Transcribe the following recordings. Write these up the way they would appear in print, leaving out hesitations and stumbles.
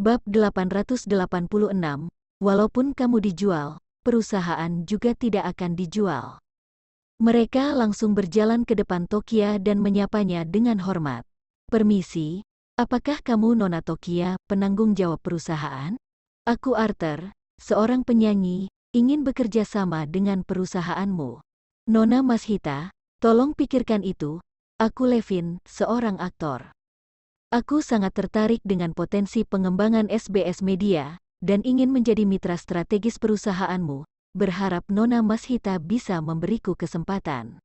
Bab 886, walaupun kamu dijual, perusahaan juga tidak akan dijual. Mereka langsung berjalan ke depan Tokia dan menyapanya dengan hormat. Permisi, apakah kamu Nona Tokia, penanggung jawab perusahaan? Aku Arthur, seorang penyanyi, ingin bekerja sama dengan perusahaanmu. Nona Mashita, tolong pikirkan itu. Aku Levin, seorang aktor. Aku sangat tertarik dengan potensi pengembangan SBS Media, dan ingin menjadi mitra strategis perusahaanmu, berharap Nona Mashita bisa memberiku kesempatan.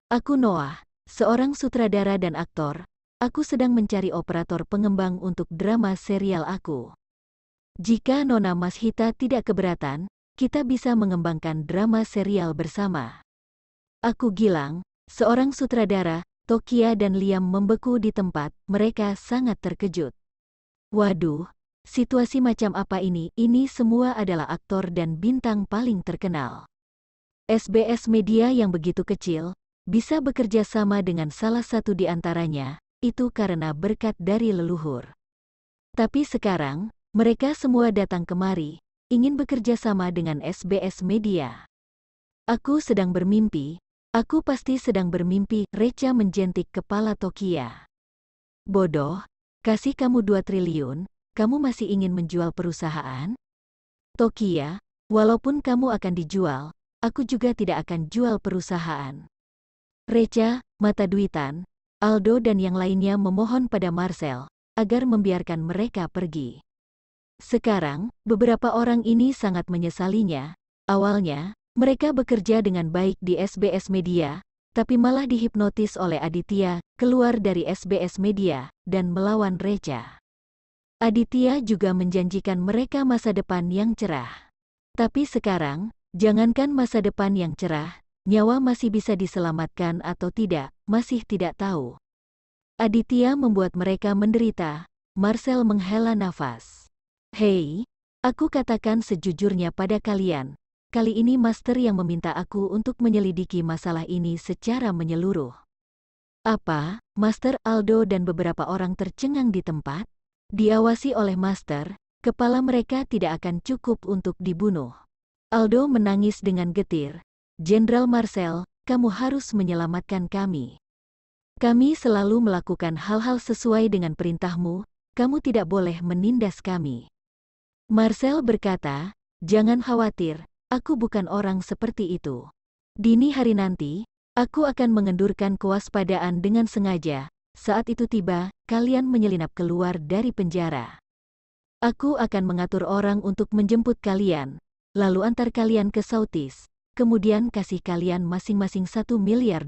Aku Noah, seorang sutradara dan aktor, aku sedang mencari operator pengembang untuk drama serial aku. Jika Nona Mashita tidak keberatan, kita bisa mengembangkan drama serial bersama. Aku Gilang, seorang sutradara. Tokia dan Liam membeku di tempat, mereka sangat terkejut. Waduh, situasi macam apa ini? Ini semua adalah aktor dan bintang paling terkenal. SBS Media yang begitu kecil, bisa bekerja sama dengan salah satu di antaranya, itu karena berkat dari leluhur. Tapi sekarang, mereka semua datang kemari, ingin bekerja sama dengan SBS Media. Aku sedang bermimpi. Aku pasti sedang bermimpi, Recha menjentik kepala Tokia. Bodoh, kasih kamu 2 triliun, kamu masih ingin menjual perusahaan? Tokia, walaupun kamu akan dijual, aku juga tidak akan jual perusahaan. Recha, mata duitan, Aldo dan yang lainnya memohon pada Marcel, agar membiarkan mereka pergi. Sekarang, beberapa orang ini sangat menyesalinya. Awalnya, mereka bekerja dengan baik di SBS Media, tapi malah dihipnotis oleh Aditya, keluar dari SBS Media, dan melawan Recha. Aditya juga menjanjikan mereka masa depan yang cerah. Tapi sekarang, jangankan masa depan yang cerah, nyawa masih bisa diselamatkan atau tidak, masih tidak tahu. Aditya membuat mereka menderita. Marcel menghela nafas. Hei, aku katakan sejujurnya pada kalian. Kali ini Master yang meminta aku untuk menyelidiki masalah ini secara menyeluruh. Apa? Master Aldo dan beberapa orang tercengang di tempat? Diawasi oleh Master, kepala mereka tidak akan cukup untuk dibunuh. Aldo menangis dengan getir. Jenderal Marcel, kamu harus menyelamatkan kami. Kami selalu melakukan hal-hal sesuai dengan perintahmu, kamu tidak boleh menindas kami. Marcel berkata, jangan khawatir. Aku bukan orang seperti itu. Dini hari nanti, aku akan mengendurkan kewaspadaan dengan sengaja. Saat itu tiba, kalian menyelinap keluar dari penjara. Aku akan mengatur orang untuk menjemput kalian, lalu antar kalian ke Southeast, kemudian kasih kalian masing-masing $1 miliar.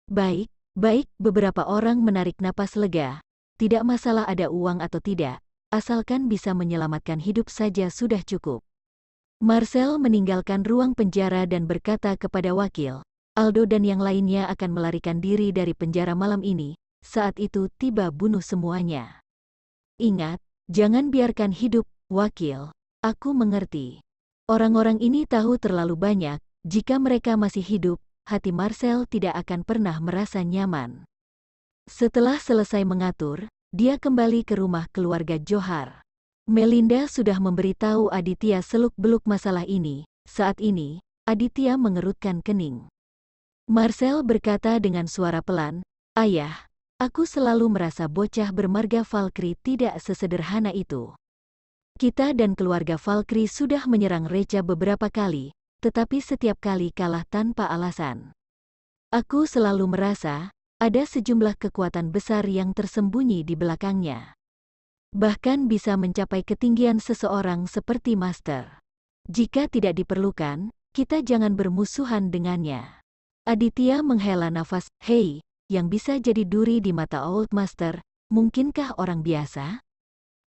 Baik, baik, beberapa orang menarik napas lega. Tidak masalah ada uang atau tidak, asalkan bisa menyelamatkan hidup saja sudah cukup. Marcel meninggalkan ruang penjara dan berkata kepada wakil, Aldo dan yang lainnya akan melarikan diri dari penjara malam ini, saat itu tiba bunuh semuanya. Ingat, jangan biarkan hidup, wakil. Aku mengerti. Orang-orang ini tahu terlalu banyak, jika mereka masih hidup, hati Marcel tidak akan pernah merasa nyaman. Setelah selesai mengatur, dia kembali ke rumah keluarga Johar. Melinda sudah memberitahu Aditya seluk-beluk masalah ini. Saat ini, Aditya mengerutkan kening. Marcel berkata dengan suara pelan, Ayah, aku selalu merasa bocah bermarga Valkyrie tidak sesederhana itu. Kita dan keluarga Valkyrie sudah menyerang Recha beberapa kali, tetapi setiap kali kalah tanpa alasan. Aku selalu merasa, ada sejumlah kekuatan besar yang tersembunyi di belakangnya. Bahkan bisa mencapai ketinggian seseorang seperti Master. Jika tidak diperlukan, kita jangan bermusuhan dengannya. Aditya menghela nafas, hei, yang bisa jadi duri di mata Old Master, mungkinkah orang biasa?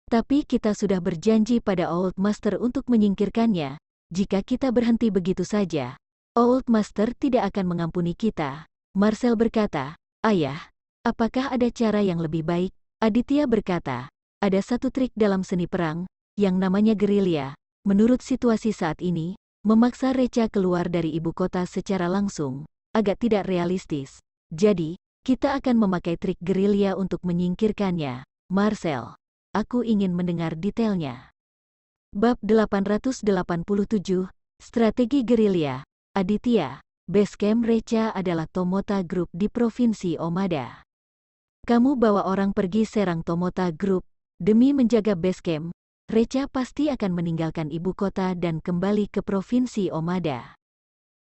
Tapi kita sudah berjanji pada Old Master untuk menyingkirkannya. Jika kita berhenti begitu saja, Old Master tidak akan mengampuni kita. Marcel berkata, Ayah, apakah ada cara yang lebih baik? Aditya berkata, ada satu trik dalam seni perang, yang namanya gerilya. Menurut situasi saat ini, memaksa Recha keluar dari ibu kota secara langsung, agak tidak realistis. Jadi, kita akan memakai trik gerilya untuk menyingkirkannya, Marcel. aku ingin mendengar detailnya. Bab 887, Strategi Gerilya, Aditya, Basecamp Recha adalah Tomota Group di Provinsi Omada. Kamu bawa orang pergi serang Tomota Group, demi menjaga Basecamp, Recha pasti akan meninggalkan ibu kota dan kembali ke Provinsi Omada.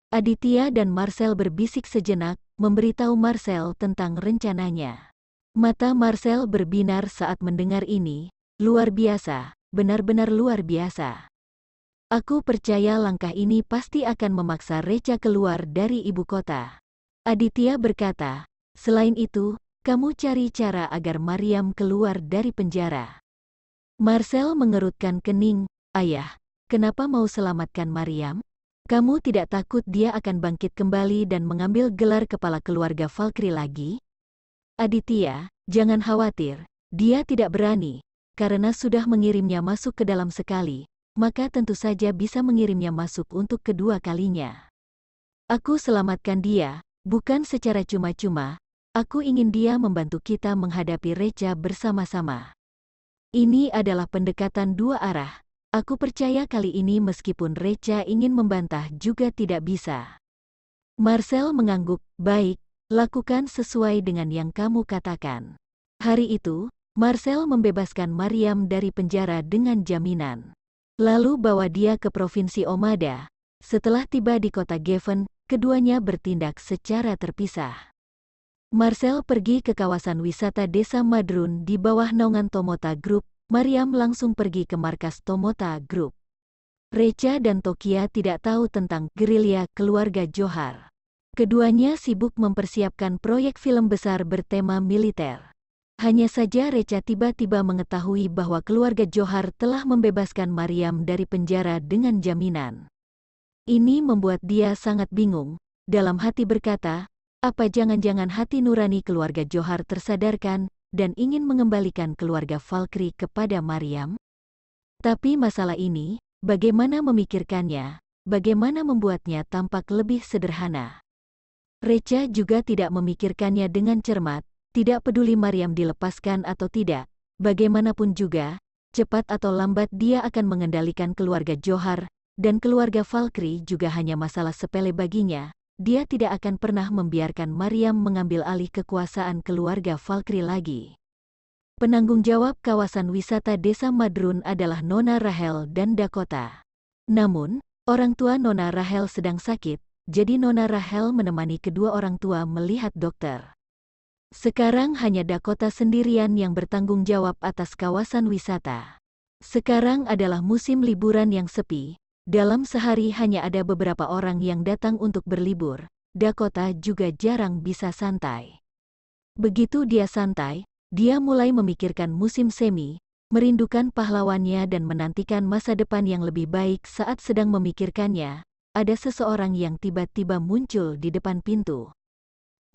Aditya dan Marcel berbisik sejenak, memberitahu Marcel tentang rencananya. Mata Marcel berbinar saat mendengar ini, luar biasa, benar-benar luar biasa. Aku percaya langkah ini pasti akan memaksa Recha keluar dari ibu kota. Aditya berkata, selain itu, kamu cari cara agar Mariam keluar dari penjara. Marcel mengerutkan kening, ayah, kenapa mau selamatkan Mariam? Kamu tidak takut dia akan bangkit kembali dan mengambil gelar kepala keluarga Valkyrie lagi? Aditya, jangan khawatir, dia tidak berani, karena sudah mengirimnya masuk ke dalam sekali, maka tentu saja bisa mengirimnya masuk untuk kedua kalinya. Aku selamatkan dia, bukan secara cuma-cuma, aku ingin dia membantu kita menghadapi Recha bersama-sama. Ini adalah pendekatan dua arah. Aku percaya kali ini meskipun Recha ingin membantah juga tidak bisa. Marcel mengangguk, baik, lakukan sesuai dengan yang kamu katakan. Hari itu, Marcel membebaskan Mariam dari penjara dengan jaminan. Lalu bawa dia ke Provinsi Omada. Setelah tiba di kota Geffen, keduanya bertindak secara terpisah. Marcel pergi ke kawasan wisata Desa Madrun di bawah naungan Tomota Group. Mariam langsung pergi ke markas Tomota Group. Recha dan Tokia tidak tahu tentang gerilya keluarga Johar. Keduanya sibuk mempersiapkan proyek film besar bertema militer. Hanya saja Recha tiba-tiba mengetahui bahwa keluarga Johar telah membebaskan Mariam dari penjara dengan jaminan. Ini membuat dia sangat bingung, dalam hati berkata, apa jangan-jangan hati nurani keluarga Johar tersadarkan, dan ingin mengembalikan keluarga Valkyrie kepada Mariam? Tapi masalah ini, bagaimana memikirkannya, bagaimana membuatnya tampak lebih sederhana? Recha juga tidak memikirkannya dengan cermat, tidak peduli Mariam dilepaskan atau tidak, bagaimanapun juga, cepat atau lambat dia akan mengendalikan keluarga Johar, dan keluarga Valkyrie juga hanya masalah sepele baginya. Dia tidak akan pernah membiarkan Mariam mengambil alih kekuasaan keluarga Valkyrie lagi. Penanggung jawab kawasan wisata Desa Madrun adalah Nona Rahel dan Dakota. Namun, orang tua Nona Rahel sedang sakit, jadi Nona Rahel menemani kedua orang tua melihat dokter. Sekarang hanya Dakota sendirian yang bertanggung jawab atas kawasan wisata. Sekarang adalah musim liburan yang sepi. Dalam sehari hanya ada beberapa orang yang datang untuk berlibur. Dakota juga jarang bisa santai. Begitu dia santai, dia mulai memikirkan musim semi, merindukan pahlawannya dan menantikan masa depan yang lebih baik. Saat sedang memikirkannya, ada seseorang yang tiba-tiba muncul di depan pintu.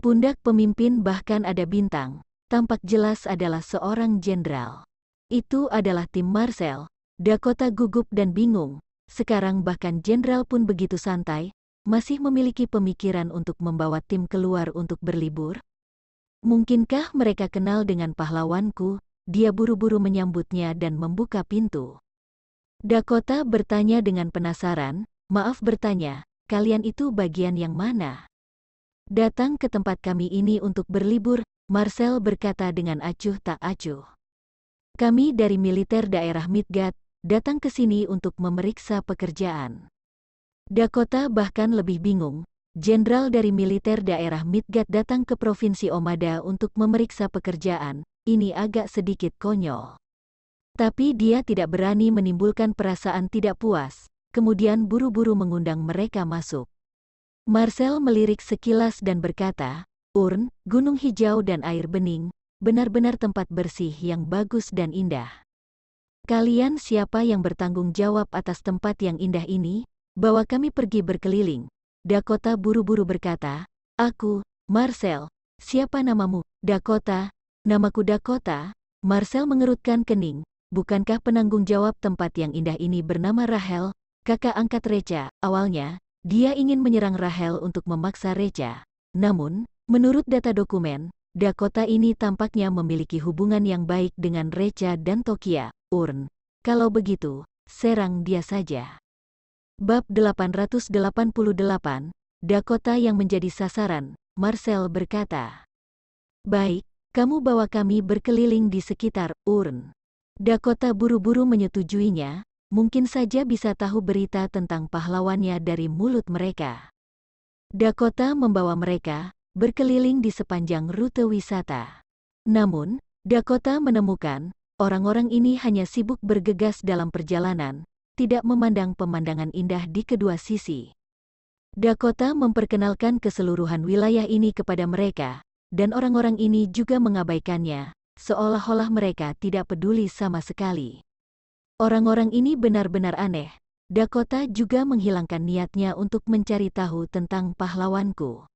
Pundak pemimpin bahkan ada bintang, tampak jelas adalah seorang jenderal. Itu adalah tim Marcel. Dakota gugup dan bingung. Sekarang bahkan jenderal pun begitu santai, masih memiliki pemikiran untuk membawa tim keluar untuk berlibur? Mungkinkah mereka kenal dengan pahlawanku? Dia buru-buru menyambutnya dan membuka pintu. Dakota bertanya dengan penasaran, maaf bertanya, kalian itu bagian yang mana? Datang ke tempat kami ini untuk berlibur, Marcel berkata dengan acuh tak acuh. Kami dari militer daerah Midgard, datang ke sini untuk memeriksa pekerjaan. Dakota bahkan lebih bingung, jenderal dari militer daerah Midgard datang ke Provinsi Omada untuk memeriksa pekerjaan, ini agak sedikit konyol. Tapi dia tidak berani menimbulkan perasaan tidak puas, kemudian buru-buru mengundang mereka masuk. Marcel melirik sekilas dan berkata, Urn, gunung hijau dan air bening, benar-benar tempat bersih yang bagus dan indah. Kalian siapa yang bertanggung jawab atas tempat yang indah ini? Bawa kami pergi berkeliling. Dakota buru-buru berkata, aku, Marcel. Siapa namamu? Dakota. Namaku Dakota. Marcel mengerutkan kening. Bukankah penanggung jawab tempat yang indah ini bernama Rahel, kakak angkat Recha? Awalnya, dia ingin menyerang Rahel untuk memaksa Recha. Namun, menurut data dokumen, Dakota ini tampaknya memiliki hubungan yang baik dengan Recha dan Tokia. Kalau begitu, serang dia saja. Bab 888, Dakota yang menjadi sasaran, Marcel berkata. Baik, kamu bawa kami berkeliling di sekitar Dakota buru-buru menyetujuinya, mungkin saja bisa tahu berita tentang pahlawannya dari mulut mereka. Dakota membawa mereka berkeliling di sepanjang rute wisata. Namun, Dakota menemukan orang-orang ini hanya sibuk bergegas dalam perjalanan, tidak memandang pemandangan indah di kedua sisi. Dakota memperkenalkan keseluruhan wilayah ini kepada mereka, dan orang-orang ini juga mengabaikannya, seolah-olah mereka tidak peduli sama sekali. Orang-orang ini benar-benar aneh. Dakota juga menghilangkan niatnya untuk mencari tahu tentang pahlawanku.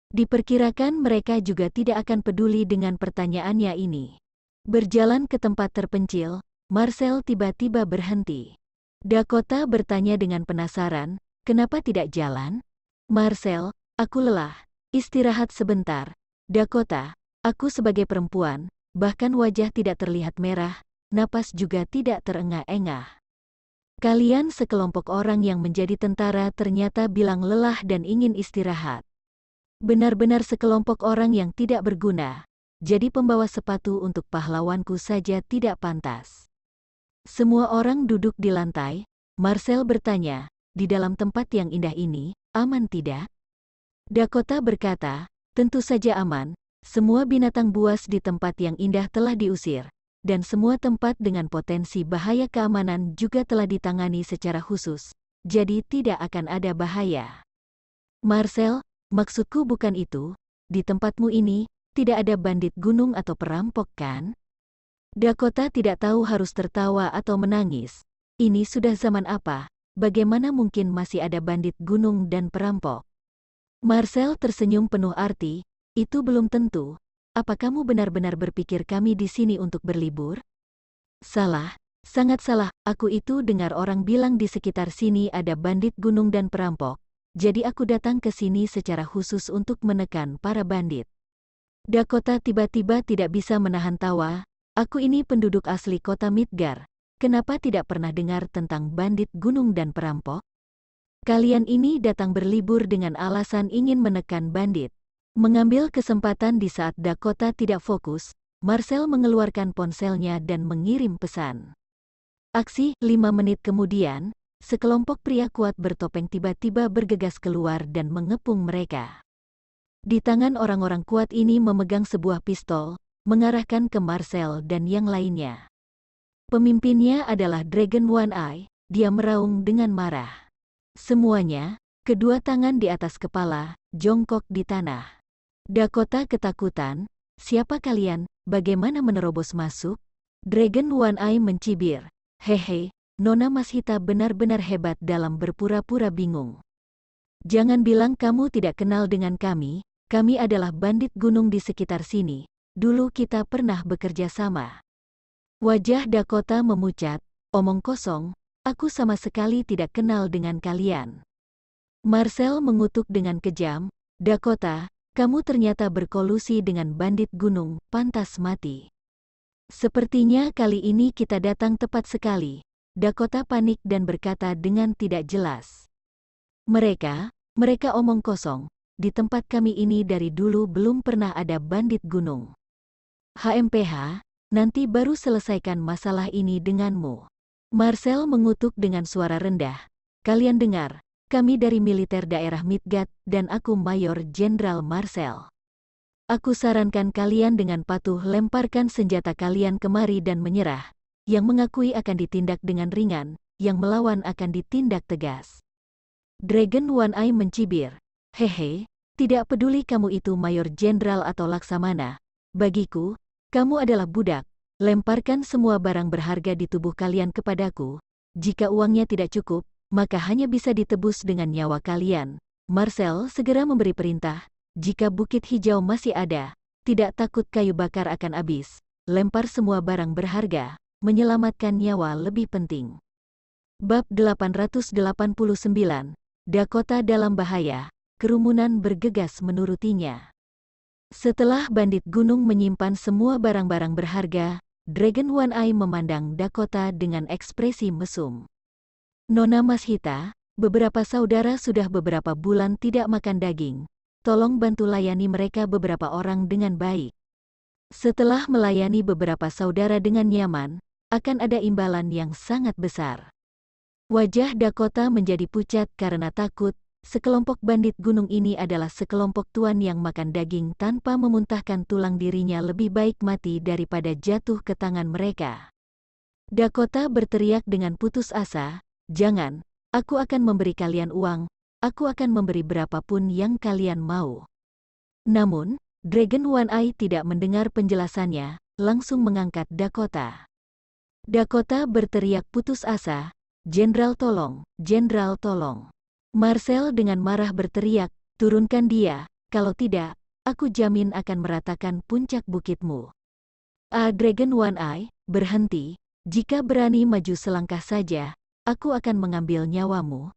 Diperkirakan mereka juga tidak akan peduli dengan pertanyaannya ini. Berjalan ke tempat terpencil, Marcel tiba-tiba berhenti. Dakota bertanya dengan penasaran, kenapa tidak jalan? Marcel, aku lelah. Istirahat sebentar. Dakota, aku sebagai perempuan, bahkan wajah tidak terlihat merah, napas juga tidak terengah-engah. Kalian sekelompok orang yang menjadi tentara ternyata bilang lelah dan ingin istirahat. Benar-benar sekelompok orang yang tidak berguna, jadi pembawa sepatu untuk pahlawanku saja tidak pantas. Semua orang duduk di lantai, Marcel bertanya, di dalam tempat yang indah ini, aman tidak? Dakota berkata, tentu saja aman, semua binatang buas di tempat yang indah telah diusir, dan semua tempat dengan potensi bahaya keamanan juga telah ditangani secara khusus, jadi tidak akan ada bahaya. Marcel, maksudku bukan itu, di tempatmu ini, tidak ada bandit gunung atau perampok kan? Dakota tidak tahu harus tertawa atau menangis. Ini sudah zaman apa, bagaimana mungkin masih ada bandit gunung dan perampok? Marcel tersenyum penuh arti, itu belum tentu. Apa kamu benar-benar berpikir kami di sini untuk berlibur? Salah, sangat salah. Aku itu dengar orang bilang di sekitar sini ada bandit gunung dan perampok. Jadi aku datang ke sini secara khusus untuk menekan para bandit. Dakota tiba-tiba tidak bisa menahan tawa. Aku ini penduduk asli kota Midgar. Kenapa tidak pernah dengar tentang bandit gunung dan perampok? Kalian ini datang berlibur dengan alasan ingin menekan bandit. Mengambil kesempatan di saat Dakota tidak fokus, Marcel mengeluarkan ponselnya dan mengirim pesan. Aksi, 5 menit kemudian, sekelompok pria kuat bertopeng tiba-tiba bergegas keluar dan mengepung mereka. Di tangan orang-orang kuat ini memegang sebuah pistol, mengarahkan ke Marcel dan yang lainnya. Pemimpinnya adalah Dragon One Eye, dia meraung dengan marah. Semuanya, kedua tangan di atas kepala, jongkok di tanah. Dakota ketakutan, siapa kalian, bagaimana menerobos masuk? Dragon One Eye mencibir, hehe, Nona Mashita benar-benar hebat dalam berpura-pura bingung. Jangan bilang kamu tidak kenal dengan kami adalah bandit gunung di sekitar sini, dulu kita pernah bekerja sama. Wajah Dakota memucat, omong kosong, aku sama sekali tidak kenal dengan kalian. Marcel mengutuk dengan kejam, Dakota, kamu ternyata berkolusi dengan bandit gunung, pantas mati. Sepertinya kali ini kita datang tepat sekali. Dakota panik dan berkata dengan tidak jelas. Mereka omong kosong, di tempat kami ini dari dulu belum pernah ada bandit gunung. HMPH, nanti baru selesaikan masalah ini denganmu. Marcel mengutuk dengan suara rendah. Kalian dengar, kami dari militer daerah Midgard dan aku Mayor Jenderal Marcel. Aku sarankan kalian dengan patuh lemparkan senjata kalian kemari dan menyerah. Yang mengakui akan ditindak dengan ringan, yang melawan akan ditindak tegas. Dragon One Eye mencibir. Hehe, tidak peduli kamu itu Mayor Jenderal atau Laksamana. Bagiku, kamu adalah budak. Lemparkan semua barang berharga di tubuh kalian kepadaku. Jika uangnya tidak cukup, maka hanya bisa ditebus dengan nyawa kalian. Marcel segera memberi perintah. Jika Bukit Hijau masih ada, tidak takut kayu bakar akan habis. Lempar semua barang berharga, menyelamatkan nyawa lebih penting. Bab 889, Dakota dalam bahaya, kerumunan bergegas menurutinya. Setelah bandit gunung menyimpan semua barang-barang berharga, Dragon One Eye memandang Dakota dengan ekspresi mesum. Nona Mashita, beberapa saudara sudah beberapa bulan tidak makan daging. Tolong bantu layani mereka beberapa orang dengan baik. Setelah melayani beberapa saudara dengan nyaman, akan ada imbalan yang sangat besar. Wajah Dakota menjadi pucat karena takut. Sekelompok bandit gunung ini adalah sekelompok tuan yang makan daging tanpa memuntahkan tulang dirinya, lebih baik mati daripada jatuh ke tangan mereka. Dakota berteriak dengan putus asa, "Jangan, aku akan memberi kalian uang, aku akan memberi berapapun yang kalian mau." Namun, Dragon One Eye tidak mendengar penjelasannya, langsung mengangkat Dakota. Dakota berteriak putus asa, "Jenderal tolong, Jenderal tolong." Marcel dengan marah berteriak, "Turunkan dia, kalau tidak, aku jamin akan meratakan puncak bukitmu." Dragon One Eye, berhenti, jika berani maju selangkah saja, aku akan mengambil nyawamu.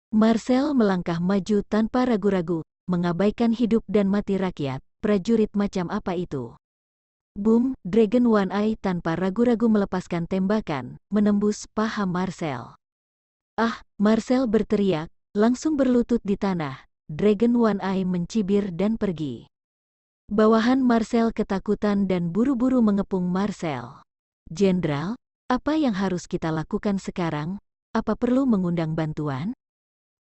Marcel melangkah maju tanpa ragu-ragu, mengabaikan hidup dan mati rakyat, prajurit macam apa itu? Boom, Dragon One Eye tanpa ragu-ragu melepaskan tembakan, menembus paha Marcel. Marcel berteriak, langsung berlutut di tanah. Dragon One Eye mencibir dan pergi. Bawahan Marcel ketakutan dan buru-buru mengepung Marcel. "Jenderal, apa yang harus kita lakukan sekarang? Apa perlu mengundang bantuan?"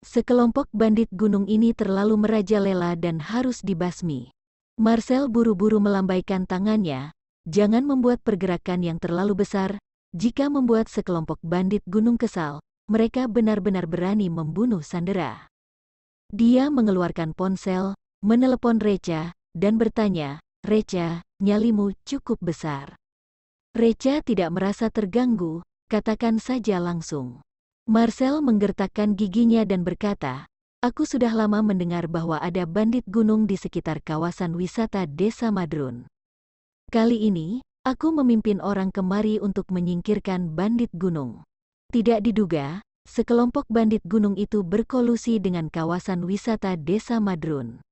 Sekelompok bandit gunung ini terlalu merajalela dan harus dibasmi. Marcel buru-buru melambaikan tangannya. "Jangan membuat pergerakan yang terlalu besar. Jika membuat sekelompok bandit gunung kesal, mereka benar-benar berani membunuh sandera." Dia mengeluarkan ponsel, menelepon Recha, dan bertanya, "Recha, nyalimu cukup besar." Recha tidak merasa terganggu, "Katakan saja langsung." Marcel menggertakkan giginya dan berkata, "Aku sudah lama mendengar bahwa ada bandit gunung di sekitar kawasan wisata Desa Madrun. Kali ini, aku memimpin orang kemari untuk menyingkirkan bandit gunung." Tidak diduga, sekelompok bandit gunung itu berkolusi dengan kawasan wisata Desa Madrun.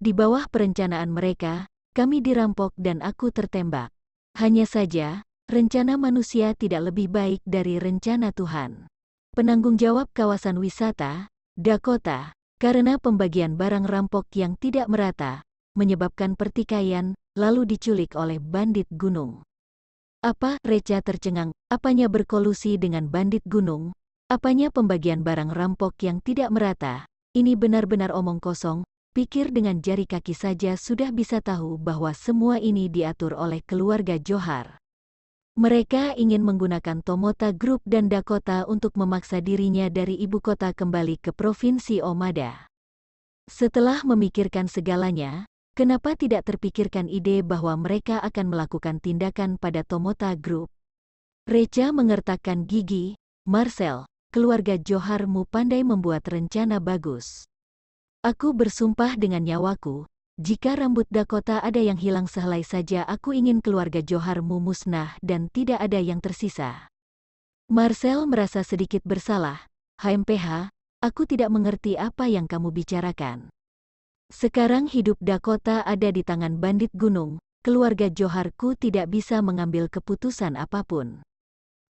Di bawah perencanaan mereka, kami dirampok dan aku tertembak. Hanya saja, rencana manusia tidak lebih baik dari rencana Tuhan. Penanggung jawab kawasan wisata, Dakota, karena pembagian barang rampok yang tidak merata, menyebabkan pertikaian, lalu diculik oleh bandit gunung. "Apa?" Recha tercengang. "Apanya berkolusi dengan bandit gunung? Apanya pembagian barang rampok yang tidak merata? Ini benar-benar omong kosong." Pikir dengan jari kaki saja sudah bisa tahu bahwa semua ini diatur oleh keluarga Johar. Mereka ingin menggunakan Tomota Group dan Dakota untuk memaksa dirinya dari ibu kota kembali ke Provinsi Omada. Setelah memikirkan segalanya, kenapa tidak terpikirkan ide bahwa mereka akan melakukan tindakan pada Tomota Group? Recha mengertakkan gigi, "Marcel, keluarga Joharmu pandai membuat rencana bagus. Aku bersumpah dengan nyawaku, jika rambut Dakota ada yang hilang sehelai saja, aku ingin keluarga Joharmu musnah dan tidak ada yang tersisa." Marcel merasa sedikit bersalah. "HMPH, aku tidak mengerti apa yang kamu bicarakan. Sekarang hidup Dakota ada di tangan bandit gunung, keluarga Joharku tidak bisa mengambil keputusan apapun."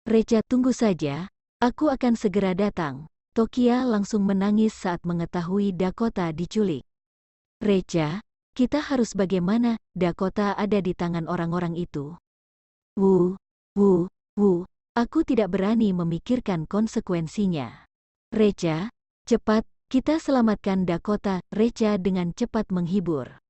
"Recha, tunggu saja, aku akan segera datang." Tokia langsung menangis saat mengetahui Dakota diculik. "Recha, kita harus bagaimana? Dakota ada di tangan orang-orang itu." Wu, aku tidak berani memikirkan konsekuensinya." "Recha, cepat, kita selamatkan Dakota." Recha dengan cepat menghibur.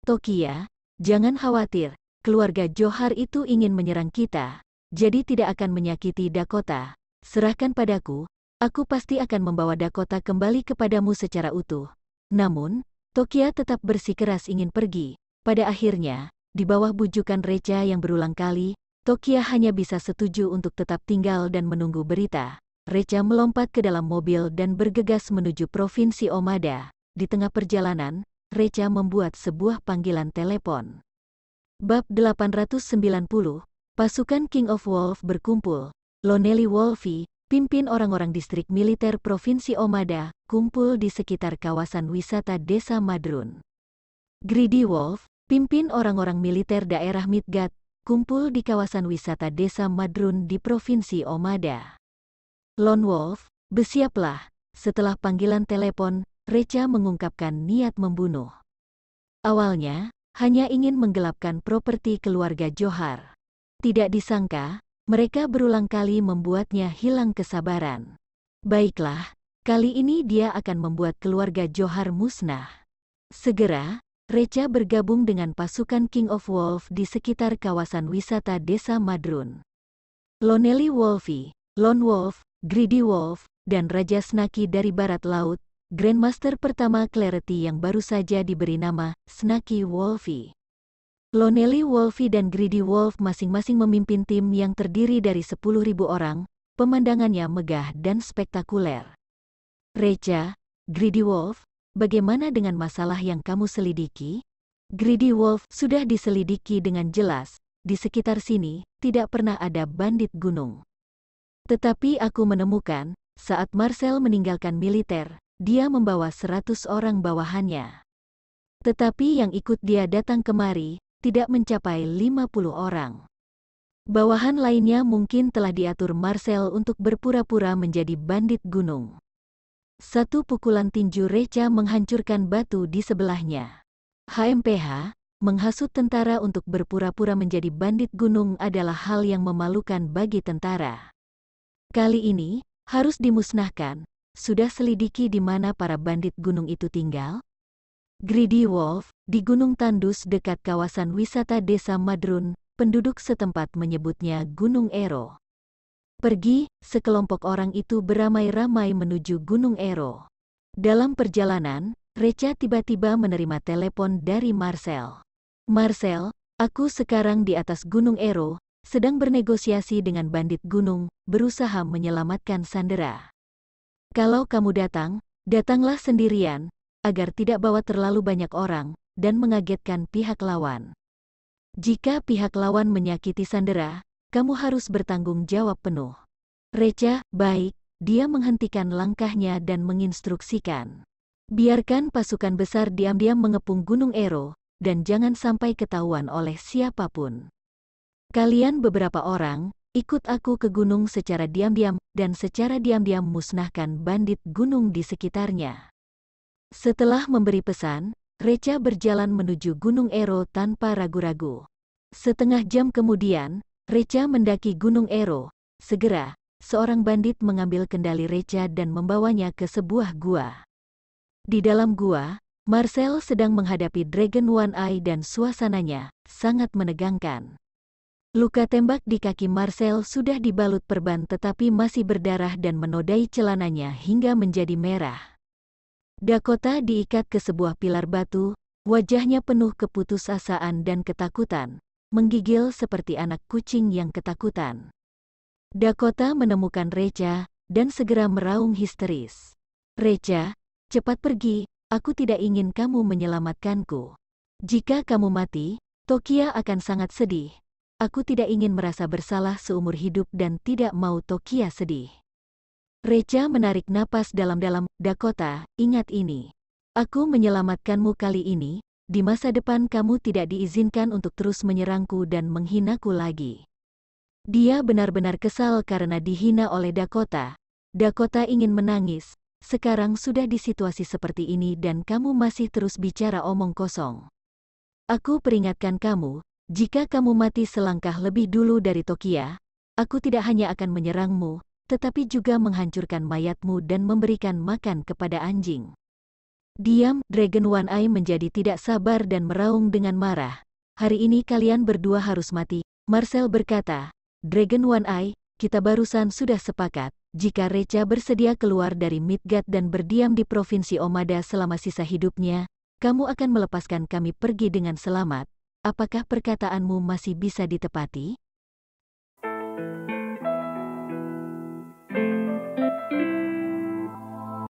"Tokia, jangan khawatir, keluarga Johar itu ingin menyerang kita, jadi tidak akan menyakiti Dakota. Serahkan padaku, aku pasti akan membawa Dakota kembali kepadamu secara utuh." Namun, Tokia tetap bersikeras ingin pergi. Pada akhirnya, di bawah bujukan Recha yang berulang kali, Tokia hanya bisa setuju untuk tetap tinggal dan menunggu berita. Recha melompat ke dalam mobil dan bergegas menuju Provinsi Omada. Di tengah perjalanan, Recha membuat sebuah panggilan telepon. Bab 890, Pasukan King of Wolf berkumpul. Lonely Wolfie, pimpin orang-orang distrik militer Provinsi Omada, kumpul di sekitar kawasan wisata Desa Madrun. Greedy Wolf, pimpin orang-orang militer daerah Midgard, kumpul di kawasan wisata Desa Madrun di Provinsi Omada. Lone Wolf, bersiaplah. Setelah panggilan telepon, Recha mengungkapkan niat membunuh. Awalnya, hanya ingin menggelapkan properti keluarga Johar. Tidak disangka, mereka berulang kali membuatnya hilang kesabaran. Baiklah, kali ini dia akan membuat keluarga Johar musnah. Segera, Recha bergabung dengan pasukan King of Wolf di sekitar kawasan wisata Desa Madrun. Lonely Wolfie, Lone Wolf, Greedy Wolf, dan Raja Snaki dari Barat Laut, Grandmaster pertama Clarity yang baru saja diberi nama Snaki Wolfie. Lonely Wolfie dan Greedy Wolf masing-masing memimpin tim yang terdiri dari 10.000 orang, pemandangannya megah dan spektakuler. Recha, Greedy Wolf, bagaimana dengan masalah yang kamu selidiki? Greedy Wolf, sudah diselidiki dengan jelas, di sekitar sini tidak pernah ada bandit gunung. Tetapi aku menemukan, saat Marcel meninggalkan militer, dia membawa 100 orang bawahannya. Tetapi yang ikut dia datang kemari, tidak mencapai 50 orang. Bawahan lainnya mungkin telah diatur Marcel untuk berpura-pura menjadi bandit gunung. Satu pukulan tinju Recha menghancurkan batu di sebelahnya. HMPH, menghasut tentara untuk berpura-pura menjadi bandit gunung adalah hal yang memalukan bagi tentara. Kali ini, harus dimusnahkan. Sudah selidiki di mana para bandit gunung itu tinggal? Greedy Wolf, di Gunung Tandus dekat kawasan wisata Desa Madrun, penduduk setempat menyebutnya Gunung Ero. Pergi, sekelompok orang itu beramai-ramai menuju Gunung Ero. Dalam perjalanan, Recha tiba-tiba menerima telepon dari Marcel. Marcel, aku sekarang di atas Gunung Ero, sedang bernegosiasi dengan bandit gunung, berusaha menyelamatkan Sandera. Kalau kamu datang, datanglah sendirian, agar tidak bawa terlalu banyak orang, dan mengagetkan pihak lawan. Jika pihak lawan menyakiti Sandera, kamu harus bertanggung jawab penuh. Recha, baik, dia menghentikan langkahnya dan menginstruksikan. Biarkan pasukan besar diam-diam mengepung Gunung Ero, dan jangan sampai ketahuan oleh siapapun. Kalian beberapa orang, ikut aku ke gunung secara diam-diam, dan secara diam-diam musnahkan bandit gunung di sekitarnya. Setelah memberi pesan, Recha berjalan menuju Gunung Ero tanpa ragu-ragu. Setengah jam kemudian, Recha mendaki Gunung Ero. Segera, seorang bandit mengambil kendali Recha dan membawanya ke sebuah gua. Di dalam gua, Marcel sedang menghadapi Dragon One Eye dan suasananya sangat menegangkan. Luka tembak di kaki Marcel sudah dibalut perban tetapi masih berdarah dan menodai celananya hingga menjadi merah. Dakota diikat ke sebuah pilar batu, wajahnya penuh keputusasaan dan ketakutan, menggigil seperti anak kucing yang ketakutan. Dakota menemukan Recha, dan segera meraung histeris. Recha, cepat pergi, aku tidak ingin kamu menyelamatkanku. Jika kamu mati, Tokia akan sangat sedih. Aku tidak ingin merasa bersalah seumur hidup dan tidak mau Tokia sedih. Recha menarik napas dalam-dalam. Dakota, ingat ini. Aku menyelamatkanmu kali ini, di masa depan kamu tidak diizinkan untuk terus menyerangku dan menghinaku lagi. Dia benar-benar kesal karena dihina oleh Dakota. Dakota ingin menangis, sekarang sudah di situasi seperti ini dan kamu masih terus bicara omong kosong. Aku peringatkan kamu, jika kamu mati selangkah lebih dulu dari Tokia, aku tidak hanya akan menyerangmu, tetapi juga menghancurkan mayatmu dan memberikan makan kepada anjing. Diam, Dragon One Eye menjadi tidak sabar dan meraung dengan marah. Hari ini kalian berdua harus mati, Marcel berkata. Dragon One Eye, kita barusan sudah sepakat, jika Recha bersedia keluar dari Midgard dan berdiam di Provinsi Omada selama sisa hidupnya, kamu akan melepaskan kami pergi dengan selamat. Apakah perkataanmu masih bisa ditepati?